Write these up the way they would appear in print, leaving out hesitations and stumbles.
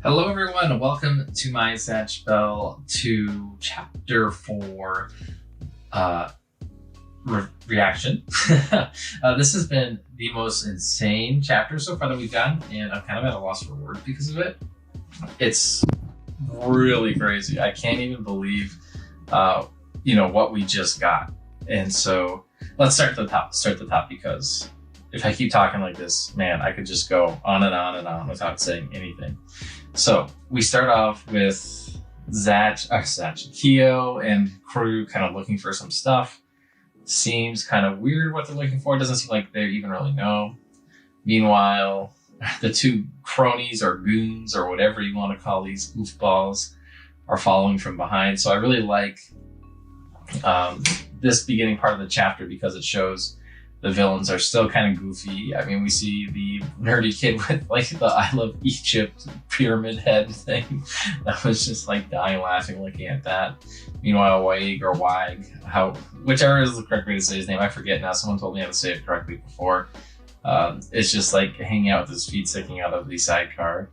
Hello everyone, and welcome to my Zatch Bell to Chapter 4 reaction. This has been the most insane chapter so far that we've done, and I'm kind of at a loss for words because of it. It's really crazy. I can't even believe what we just got. And so let's start at the top because if I keep talking like this, man, I could just go on and on and on without saying anything. So we start off with Zatch, Kiyo and crew kind of looking for some stuff. Seems kind of weird what they're looking for. It doesn't seem like they even really know. Meanwhile, the two cronies or goons or whatever you want to call these goofballs are following from behind. So I really like this beginning part of the chapter because it shows the villains are still kind of goofy. I mean, we see the nerdy kid with like the I Love Egypt pyramid head thing. That was just like dying laughing looking at that. Meanwhile, Wag, whichever is the correct way to say his name, I forget now. Someone told me how to say it correctly before. It's just like hanging out with his feet sticking out of the sidecar.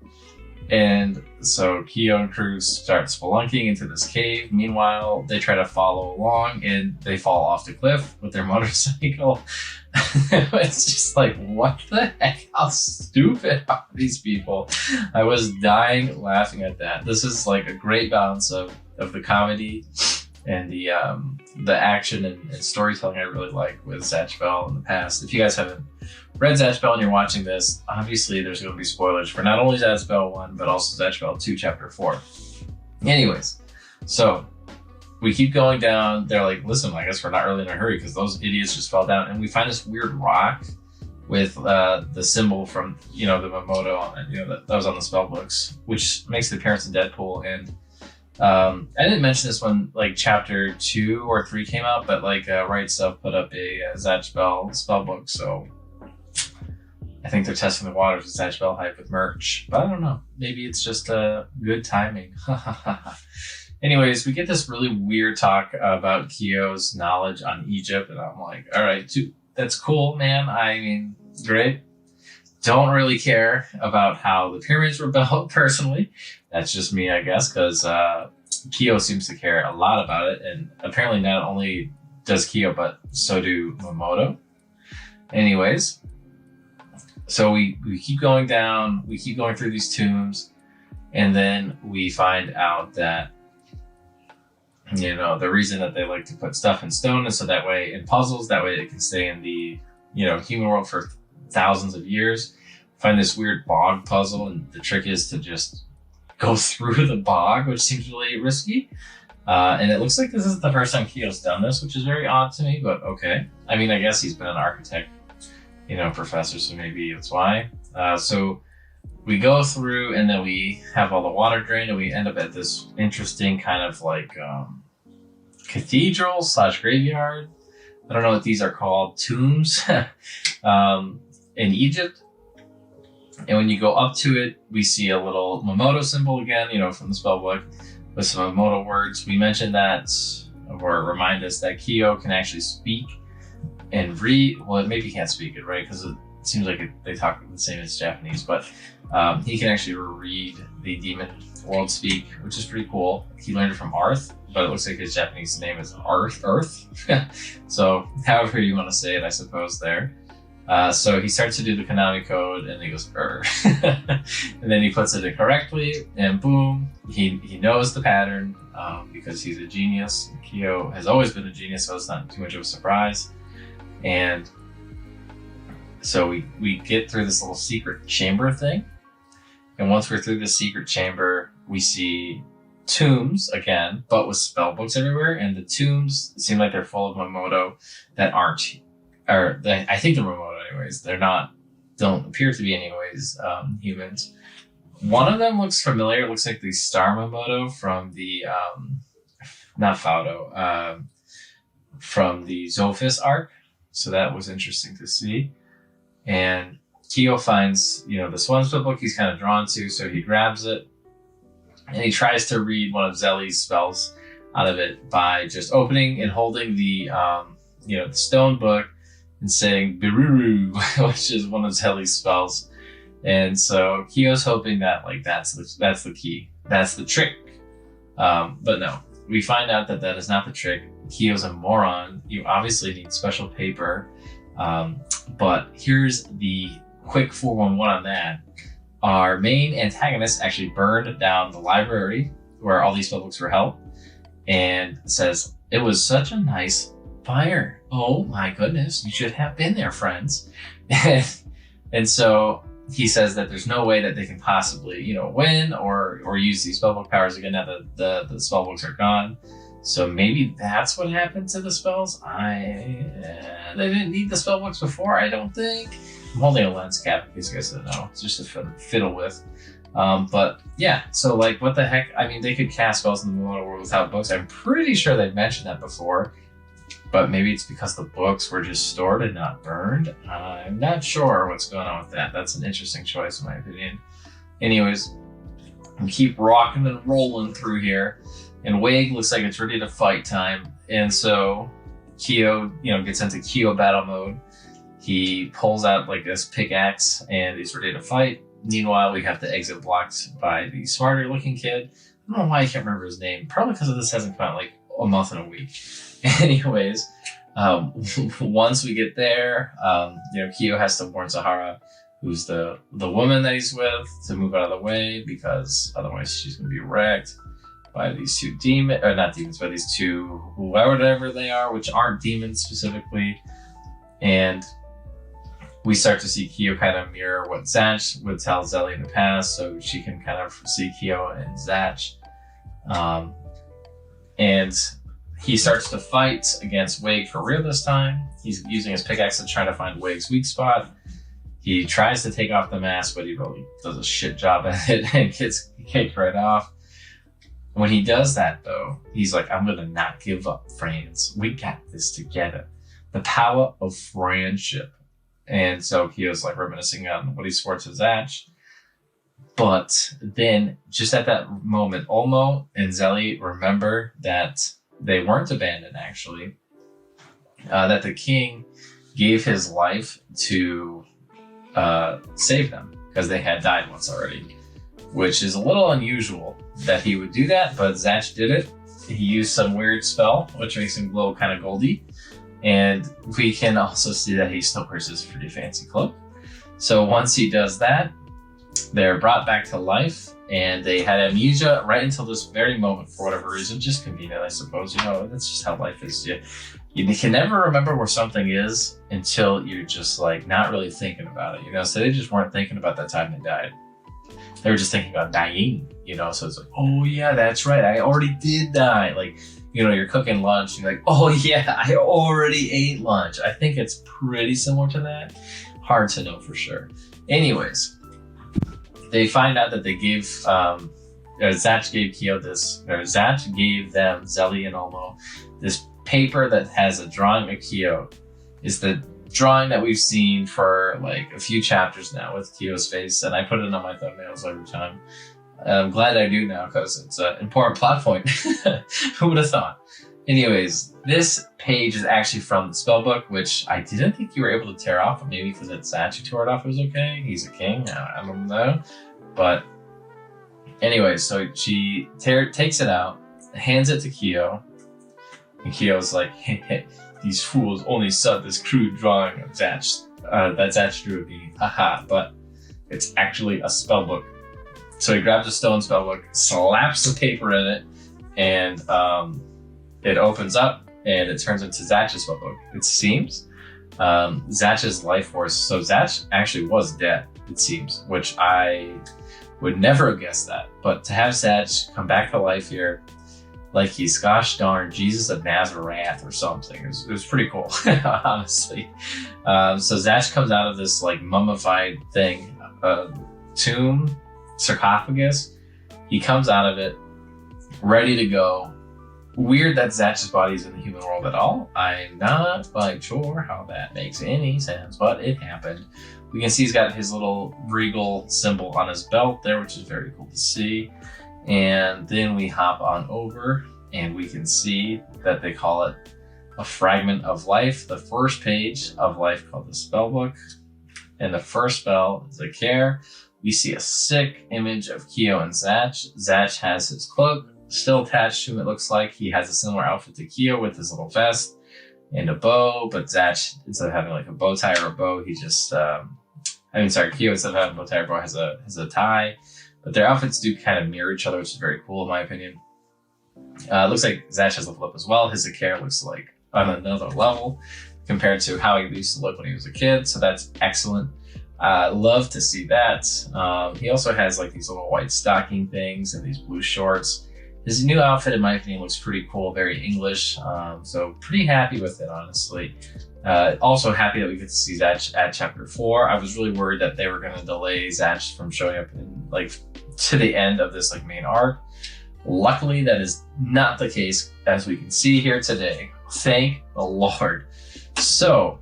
And so Kiyo and crew start spelunking into this cave. Meanwhile, they try to follow along and they fall off the cliff with their motorcycle. It's just like, what the heck? How stupid are these people? I was dying laughing at that. This is like a great balance of the comedy and the action and storytelling I really like with Zatch Bell in the past. If you guys haven't read Zatch Bell and you're watching this, obviously there's going to be spoilers for not only Zatch Bell 1, but also Zatch Bell 2, Chapter 4. Anyways, so we keep going down. They're like, listen, I guess we're not really in a hurry because those idiots just fell down. And we find this weird rock with the symbol from, the Momoto on it, that was on the spell books, which makes the appearance of Deadpool. And I didn't mention this when like Chapter 2 or 3 came out, but like Right Stuff put up a Zatch Bell spellbook, so I think they're testing the waters with Zatch Bell hype with merch, but I don't know. Maybe it's just good timing. Anyways, we get this really weird talk about Kiyo's knowledge on Egypt, and I'm like, all right, that's cool, man. I mean, great. Don't really care about how the pyramids were built personally. That's just me, I guess, because Kiyo seems to care a lot about it, and apparently not only does Kiyo, but so do Momoto. Anyways, so we keep going down, we keep going through these tombs, and then we find out that, the reason that they like to put stuff in stone is so that way, in puzzles, that way it can stay in the, human world for thousands of years. Find this weird bog puzzle, and the trick is to just go through the bog, which seems really risky. And it looks like this is the first time Kiyo's done this, which is very odd to me, but okay. I mean, I guess he's been an architect, professor, so maybe that's why. So we go through and then we have all the water drained and we end up at this interesting kind of like cathedral / graveyard. I don't know what these are called, tombs in Egypt. And when you go up to it, we see a little Momoto symbol again, from the spellbook with some Momoto words. We mentioned that, or remind us that Kiyo can actually speak and read. Well, maybe he can't speak it, right? Because it seems like they talk the same as Japanese, but he can actually read the demon world speak, which is pretty cool. He learned it from Arth, but it looks like his Japanese name is Earth. So however you want to say it, I suppose there. So he starts to do the Konami code and he goes, and then he puts it in correctly and boom, he knows the pattern because he's a genius. Kiyo has always been a genius, so it's not too much of a surprise. And so we get through this little secret chamber thing. And once we're through this secret chamber, we see tombs again, but with spell books everywhere. And the tombs seem like they're full of Momoto that aren't, I think they're Momoto anyways. Don't appear to be anyways humans. One of them looks familiar. It looks like the Star Momoto from the, not Faudo, from the Zophis arc. So that was interesting to see. And Kiyo finds, this one spellbook he's kind of drawn to, so he grabs it and he tries to read one of Zelly's spells out of it by just opening and holding the, the stone book and saying Biruru, which is one of Zelly's spells. And so Kiyo's hoping that like that's the key, that's the trick. But no, we find out that that is not the trick. Kiyo's a moron. You obviously need special paper. But here's the quick 411 on that. Our main antagonist actually burned down the library where all these spellbooks were held, and says, "It was such a nice fire. Oh my goodness, you should have been there, friends." And so he says that there's no way that they can possibly, win or use these spellbook powers again now that the spellbooks are gone. So maybe that's what happened to the spells. They didn't need the spellbooks before, I don't think. I'm holding a lens cap in case you guys didn't know. It's just to fiddle with. But yeah, so like what the heck? I mean, they could cast spells in the Mono world without books. I'm pretty sure they've mentioned that before. But maybe it's because the books were just stored and not burned. I'm not sure what's going on with that. That's an interesting choice in my opinion. Anyways, we keep rocking and rolling through here. And Wig looks like it's ready to fight time. And so Kiyo, gets into Kiyo battle mode. He pulls out like this pickaxe and he's ready to fight. Meanwhile, we have the exit blocked by the smarter looking kid. I don't know why I can't remember his name. Probably because this hasn't come out like a month and a week. Anyways, once we get there, Kiyo has to warn Zahara, who's the woman that he's with, to move out of the way because otherwise she's going to be wrecked by these two by these two whatever they are, which aren't demons specifically. And we start to see Kiyo kind of mirror what Zatch would tell Zelly in the past, so she can kind of see Kiyo and Zatch. And he starts to fight against Wig for real this time. He's using his pickaxe to try to find Wig's weak spot. He tries to take off the mask, but he really does a shit job at it and gets kicked right off. When he does that, though, he's like, "I'm gonna not give up, friends. We got this together. The power of friendship." And so Kiyo's like reminiscing on what he swore to Zatch. But then, just at that moment, Olmo and Zelly remember that they weren't abandoned, actually. That the king gave his life to save them because they had died once already, which is a little unusual that he would do that, but Zatch did it. He used some weird spell, which makes him glow kind of goldy. And we can also see that he still wears his pretty fancy cloak. So once he does that, they're brought back to life, and they had amnesia right until this very moment for whatever reason. Just convenient, I suppose. That's just how life is. You can never remember where something is until you're just like not really thinking about it. So they just weren't thinking about that time they died. They were just thinking about dying. So it's like, oh yeah, that's right, I already did die. Like, you're cooking lunch, and you're like, oh yeah, I already ate lunch. I think it's pretty similar to that. Hard to know for sure. Anyways, they find out that they gave, Zatch gave Kiyo this, or Zatch gave them, Zelly and Olmo, this paper that has a drawing of Kiyo. It's the drawing that we've seen for like a few chapters now with Kiyo's face, and I put it on my thumbnails every time. I'm glad I do now because it's an important plot point. Who would have thought? Anyways, this page is actually from the spellbook, which I didn't think you were able to tear off, but maybe because it's Zatch who tore it off, it was okay. He's a king. I don't know. But anyways, so she takes it out, hands it to Kiyo, and Kiyo's like, hey, these fools only saw this crude drawing of Zatch that Zatch drew of me. Haha, but it's actually a spellbook. So he grabs a stone spellbook, slaps the paper in it, and it opens up, and it turns into Zatch's spellbook. It seems Zatch's life force. So Zatch actually was dead, it seems, which I would never have guessed that. But to have Zatch come back to life here, like he's gosh darn Jesus of Nazareth or something, it was pretty cool, honestly. So Zatch comes out of this like mummified thing, tomb, sarcophagus. He comes out of it ready to go. Weird that Zatch's body is in the human world at all. I'm not quite sure how that makes any sense, but it happened. We can see he's got his little regal symbol on his belt there, which is very cool to see. And then we hop on over and we can see that they call it a fragment of life, the first page of life called the spellbook. And the first spell is a care. We see a sick image of Kiyo and Zatch. Zatch has his cloak still attached to him, it looks like. He has a similar outfit to Kiyo with his little vest and a bow, but Zatch, instead of having like a bow tie or a bow, he just, Kiyo, instead of having a bow tie or bow, has a tie. But their outfits do kind of mirror each other, which is very cool in my opinion. It looks like Zatch has a flip as well. His Akira looks like on another level compared to how he used to look when he was a kid, so that's excellent. Love to see that. He also has like these little white stocking things and these blue shorts. His new outfit, in my opinion, looks pretty cool, very English. So pretty happy with it, honestly. Also happy that we get to see Zatch at chapter 4. I was really worried that they were going to delay Zatch from showing up in like to the end of this like main arc. Luckily, that is not the case, as we can see here today. Thank the Lord. So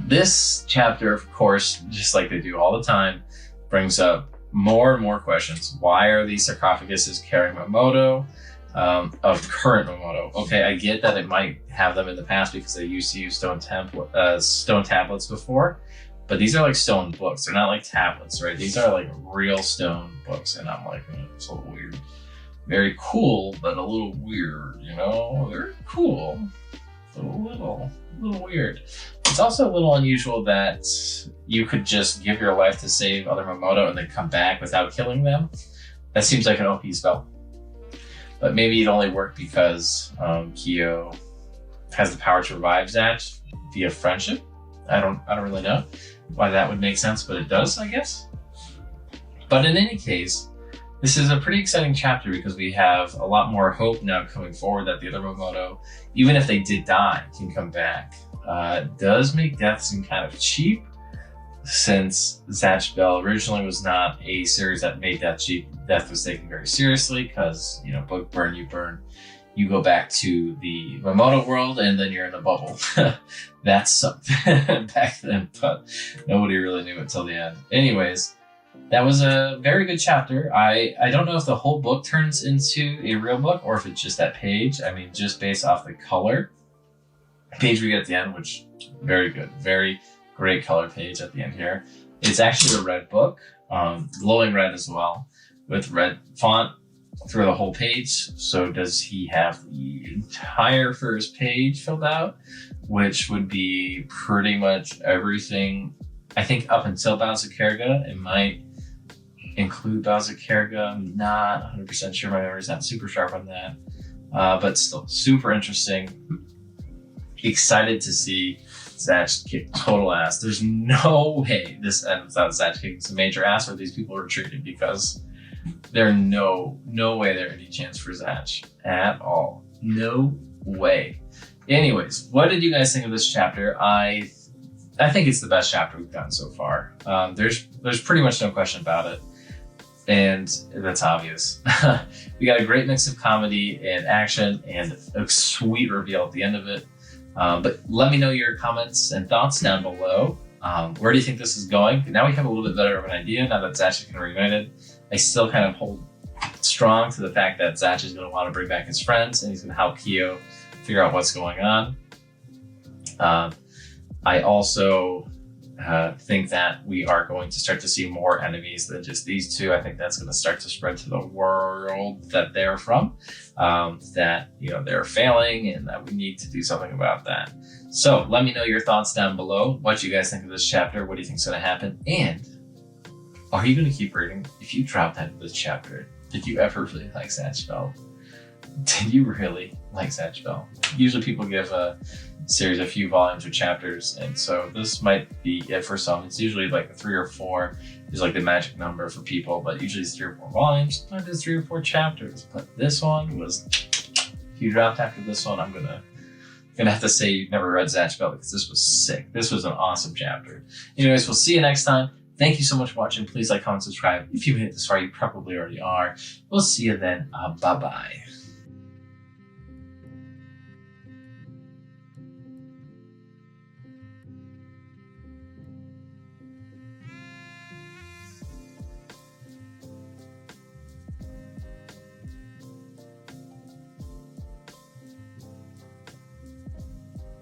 this chapter, of course, just like they do all the time, brings up more and more questions. Why are these sarcophaguses carrying Momoto, of current Momoto? Okay, I get that it might have them in the past because they used to use stone tablets before, but these are like stone books. They're not like tablets, right? These are like real stone books, and I'm like, it's a little weird. Very cool, but a little weird, you know? Very cool, but a little weird. It's also a little unusual that you could just give your life to save other Momoto and then come back without killing them. That seems like an OP spell. But maybe it only worked because Kiyo has the power to revive Zatch via friendship. I don't really know why that would make sense, but it does, I guess. But in any case, this is a pretty exciting chapter because we have a lot more hope now coming forward that the other Momoto, even if they did die, can come back. Does make death seem kind of cheap, since Zatch Bell originally was not a series that made death cheap. Death was taken very seriously because, you know, book burn, you go back to the Momoto world and then you're in a bubble. That's something back then, but nobody really knew it till the end. Anyways, that was a very good chapter. I don't know if the whole book turns into a real book or if it's just that page. I mean, just based off the color page we get at the end, which very good, very great color page at the end here. It's actually a red book, glowing red as well, with red font through the whole page. So does he have the entire first page filled out, which would be pretty much everything, I think, up until Bowser-Kerriga. It might include Bowser-Kerriga. I'm not 100% sure. My memory's not super sharp on that, but still super interesting. Excited to see Zatch kick total ass. There's no way this ends without Zatch kicking some major ass, or these people are retreating, because there's no way there's any chance for Zatch at all. No way. Anyways, what did you guys think of this chapter? I think it's the best chapter we've gotten so far. There's pretty much no question about it, and that's obvious. We got a great mix of comedy and action and a sweet reveal at the end of it. But let me know your comments and thoughts down below. Where do you think this is going? Now we have a little bit better of an idea now that Zatch is kind of reunited. I still kind of hold strong to the fact that Zatch is going to want to bring back his friends and he's going to help Kiyo figure out what's going on. I also think that we are going to start to see more enemies than just these two. I think that's going to start to spread to the world that they're from, that, you know, they're failing and that we need to do something about that. So let me know your thoughts down below. What you guys think of this chapter? What do you think is going to happen? And are you going to keep reading? If you dropped out of this chapter, did you ever really like Zatch Bell? Did you really like Zatch Bell? Usually people give a series a few volumes or chapters, and so this might be it for some. It's usually like 3 or 4 is like the magic number for people, but usually it's 3 or 4 volumes. Sometimes it's 3 or 4 chapters, but this one was, if you dropped after this one, I'm gonna have to say you've never read Zatch Bell, because this was sick. This was an awesome chapter. Anyways, we'll see you next time. Thank you so much for watching. Please like, comment, subscribe. If you made it this far, you probably already are. We'll see you then. Bye-bye.